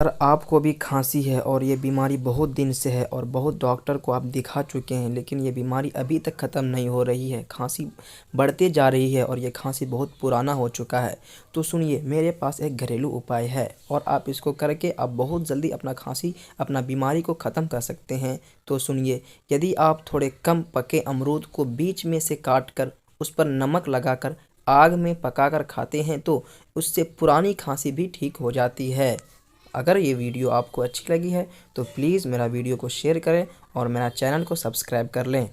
अगर आपको भी खांसी है और ये बीमारी बहुत दिन से है और बहुत डॉक्टर को आप दिखा चुके हैं, लेकिन ये बीमारी अभी तक ख़त्म नहीं हो रही है, खांसी बढ़ते जा रही है और ये खांसी बहुत पुराना हो चुका है, तो सुनिए, मेरे पास एक घरेलू उपाय है और आप इसको करके आप बहुत जल्दी अपना बीमारी को ख़त्म कर सकते हैं। तो सुनिए, यदि आप थोड़े कम पके अमरूद को बीच में से काट कर उस पर नमक लगाकर आग में पकाकर खाते हैं तो उससे पुरानी खांसी भी ठीक हो जाती है। अगर ये वीडियो आपको अच्छी लगी है तो प्लीज़ मेरा वीडियो को शेयर करें और मेरा चैनल को सब्सक्राइब कर लें।